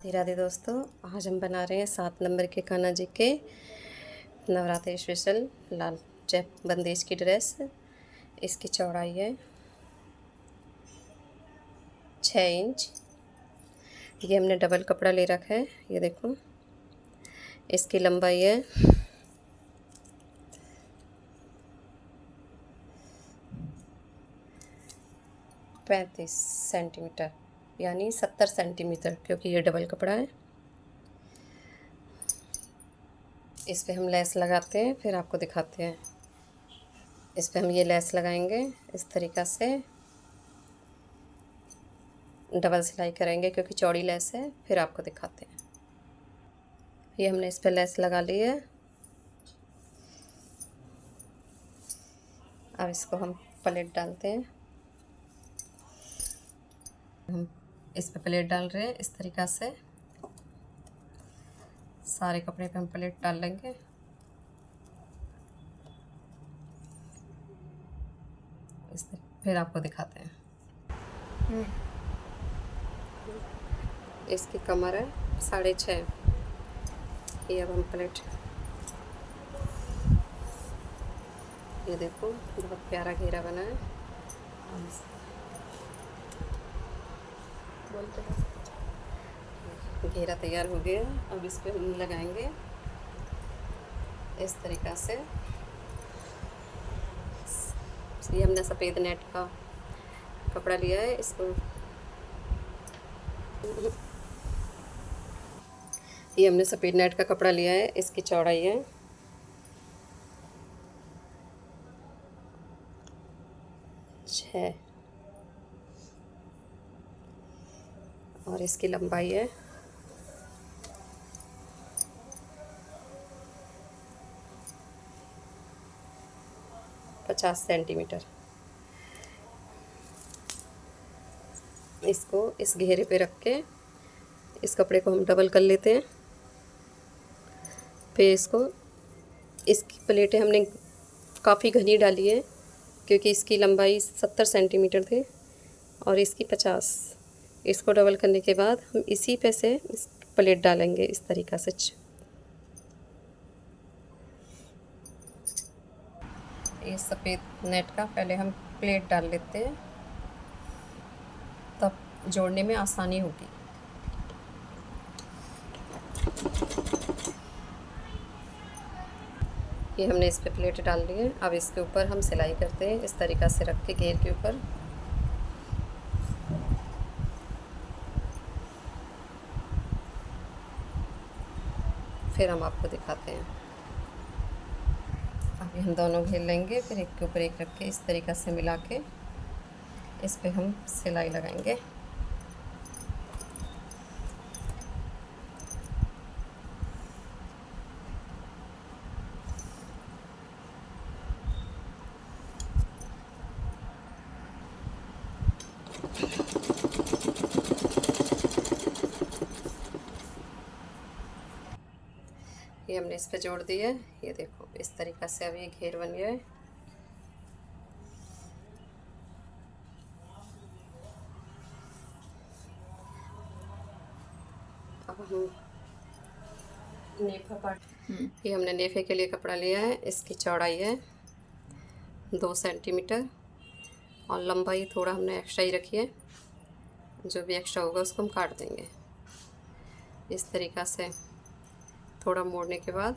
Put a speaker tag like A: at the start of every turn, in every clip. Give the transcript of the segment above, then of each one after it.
A: राधे दोस्तों, आज हम बना रहे हैं 7 नंबर के कान्हा जी के नवरात्रि स्पेशल लाल चेक बंदेज की ड्रेस। इसकी चौड़ाई है 6 इंच। ये हमने डबल कपड़ा ले रखा है, ये देखो। इसकी लंबाई है 35 सेंटीमीटर, यानी 70 सेंटीमीटर, क्योंकि ये डबल कपड़ा है। इस पे हम लेस लगाते हैं, फिर आपको दिखाते हैं। इस पे हम ये लेस लगाएंगे इस तरीक़ा से, डबल सिलाई करेंगे क्योंकि चौड़ी लेस है, फिर आपको दिखाते हैं। ये हमने इस पे लेस लगा ली है। अब इसको हम प्लेट डालते हैं। हम इस पे प्लेट डाल रहे हैं इस तरीक़ा से। सारे कपड़े पे हम प्लेट डाल लेंगे। फिर आपको दिखाते हैं। इसकी कमर है 6.5। ये अब हम प्लेट, ये देखो बहुत प्यारा घेरा बना है। बोलते हैं घेरा तैयार हो गया। अब इस पे हम लगाएंगे इस तरीक़ा से। ये हमने सफ़ेद नेट का कपड़ा लिया है, इसको ये हमने सफ़ेद नेट का कपड़ा लिया है। इसकी चौड़ाई है 6 और इसकी लंबाई है 50 सेंटीमीटर। इसको इस घेरे पे रख के इस कपड़े को हम डबल कर लेते हैं। फिर इसकी प्लेटें हमने काफ़ी घनी डाली है क्योंकि इसकी लंबाई 70 सेंटीमीटर थी और इसकी 50। इसको डबल करने के बाद हम इसी पे से इस प्लेट डालेंगे इस तरीक़ा से। ये सफ़ेद नेट का पहले हम प्लेट डाल लेते हैं, तब जोड़ने में आसानी होगी। ये हमने इस पे प्लेट डाल ली है। अब इसके ऊपर हम सिलाई करते हैं इस तरीक़ा से रख के घेर के ऊपर। फिर हम आपको दिखाते हैं। अभी हम दोनों घेर लेंगे, फिर एक के ऊपर एक रख के इस तरीक़ा से मिला के इस पे हम सिलाई लगाएंगे। ये हमने इस पे जोड़ दिया है। ये देखो इस तरीक़ा से अब ये घेर बन गया है। अब हम नेफा पार्ट, ये हमने नेफे के लिए कपड़ा लिया है। इसकी चौड़ाई है 2 सेंटीमीटर और लंबाई थोड़ा हमने एक्स्ट्रा ही रखी है। जो भी एक्स्ट्रा होगा उसको हम काट देंगे इस तरीक़ा से। थोड़ा मोड़ने के बाद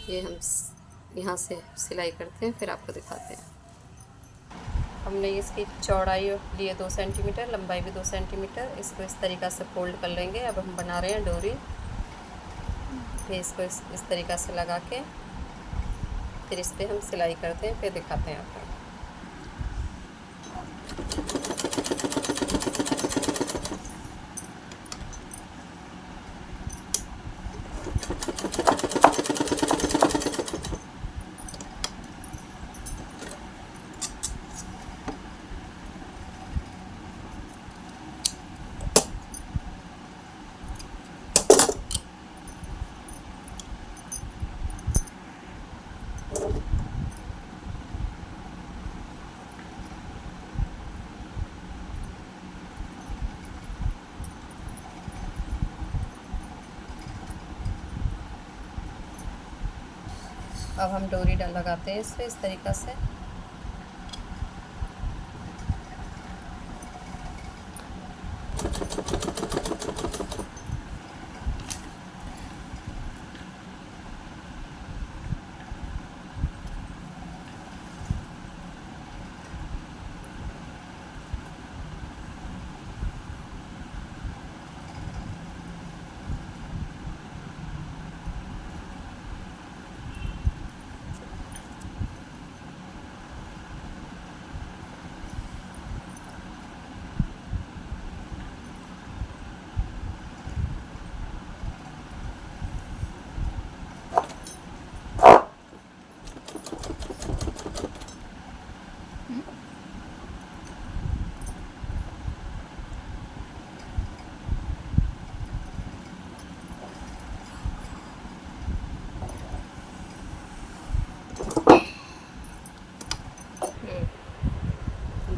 A: ये हम यहाँ से सिलाई करते हैं, फिर आपको दिखाते हैं। हमने इसकी चौड़ाई लिए 2 सेंटीमीटर, लंबाई भी 2 सेंटीमीटर। इसको इस तरीक़ा से फोल्ड कर लेंगे। अब हम बना रहे हैं डोरी। फिर इसको इस तरीक़ा से लगा के फिर इस पे हम सिलाई करते हैं, फिर दिखाते हैं आपको। अब हम डोरी लगाते हैं इससे इस तरीक़ा से।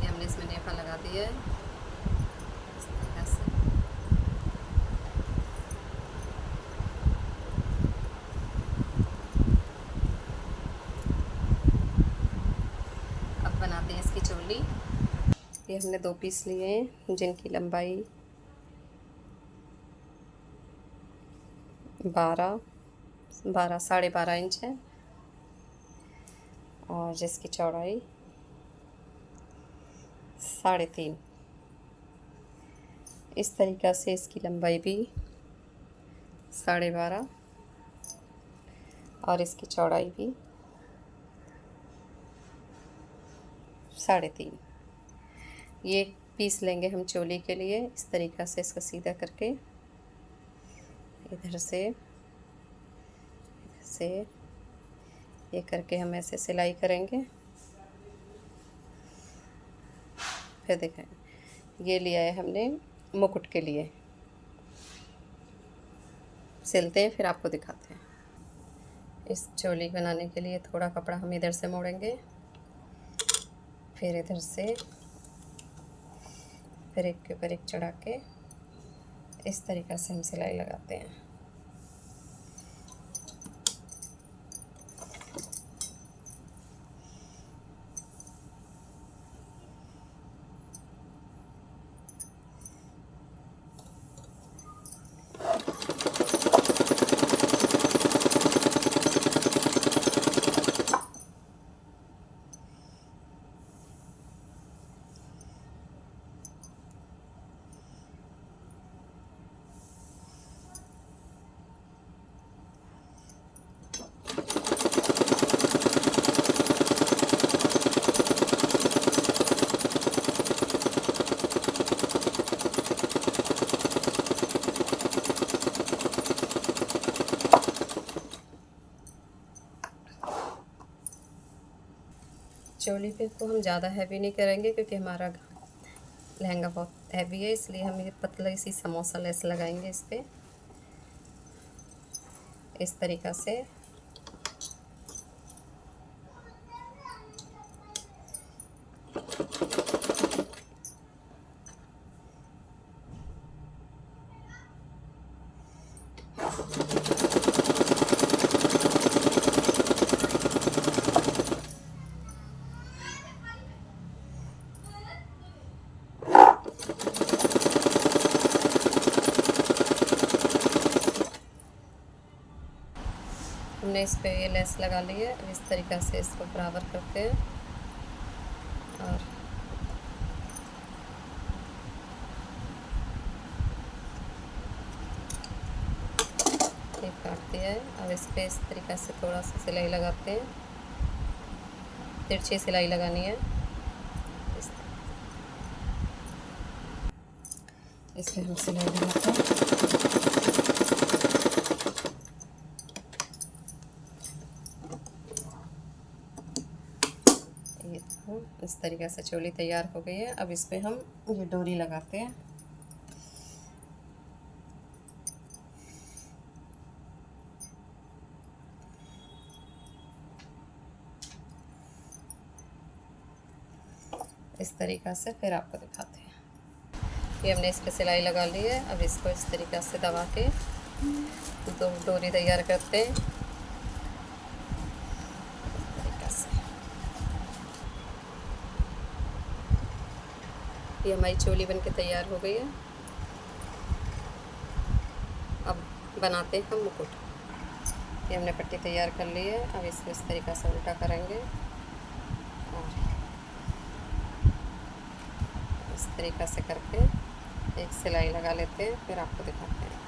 A: ये हमने इसमें नेफा लगा दिया है इस तरीक़ा से। अब बनाते हैं इसकी चोली। ये हमने 2 पीस लिए हैं जिनकी लंबाई 12 साढ़े 12 इंच है और जिसकी चौड़ाई 3.5। इस तरीक़ा से इसकी लंबाई भी 12.5 और इसकी चौड़ाई भी 3.5। ये पीस लेंगे हम चोली के लिए। इस तरीक़ा से इसको सीधा करके इधर से ये करके हम ऐसे सिलाई करेंगे। फिर देखें ये लिया है हमने मुकुट के लिए, सिलते हैं फिर आपको दिखाते हैं। इस चोली बनाने के लिए थोड़ा कपड़ा हम इधर से मोड़ेंगे, फिर इधर से फिर एक के ऊपर एक चढ़ा के इस तरीक़ा से हम सिलाई लगाते हैं। चोली पे को हम ज़्यादा हैवी नहीं करेंगे क्योंकि हमारा लहंगा बहुत हैवी है, इसलिए हम ये पतला सी समोसा लेस लगाएंगे इस पर इस तरीक़ा से। हमने इस पे ये लेस लगा ली है। इस तरीक़ा से इसको बराबर करते हैं और ये काट दिया है। अब इस पे इस तरीक़ा से थोड़ा सा सिलाई लगाते हैं, तिरछी सिलाई लगानी है। इस पे हम सिलाई लगाते हैं। इस तरीक़े से चोली तैयार हो गई है। अब इस पे हम ये डोरी लगाते हैं। इस तरीक़ा से फिर आपको दिखाते हैं। ये हमने इस पे सिलाई लगा ली है। अब इसको इस तरीक़ा से दबा के डोरी तैयार करते हैं। ये हमारी चोली बन के तैयार हो गई है। अब बनाते हैं हम मुकुट। ये हमने पट्टी तैयार कर ली है। अब इसको इस तरीक़ा से उल्टा करेंगे और इस तरीक़ा से करके एक सिलाई लगा लेते हैं, फिर आपको दिखाते हैं।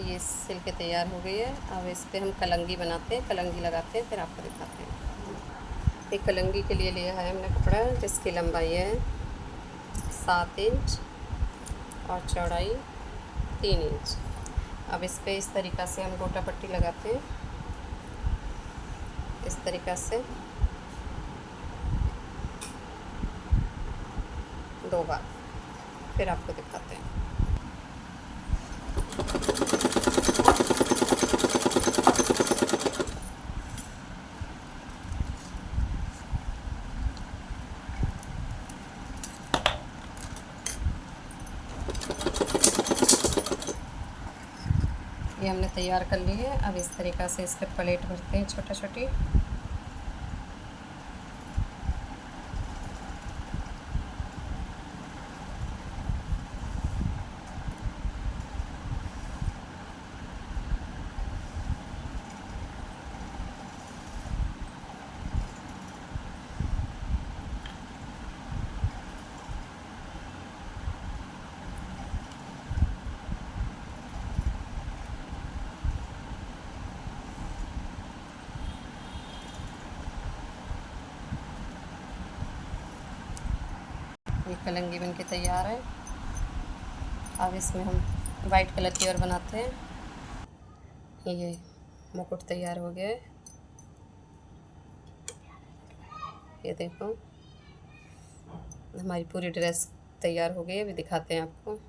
A: ये सिल के तैयार हो गई है। अब इस पर हम कलंगी बनाते हैं, कलंगी लगाते हैं, फिर आपको दिखाते हैं। एक कलंगी के लिए लिया है हमने कपड़ा, जिसकी लंबाई है 7 इंच और चौड़ाई 3 इंच। अब इस पर इस तरीक़ा से हम गोटा पट्टी लगाते हैं, इस तरीक़ा से 2 बार, फिर आपको दिखाते हैं। ये हमने तैयार कर ली है। अब इस तरीक़ा से इस पर प्लेट भरते हैं छोटा छोटी। ये कलंगी बन के तैयार है। अब इसमें हम वाइट कलर की और बनाते हैं। ये मुकुट तैयार हो गया है। ये देखो, हमारी पूरी ड्रेस तैयार हो गई है। अभी दिखाते हैं आपको।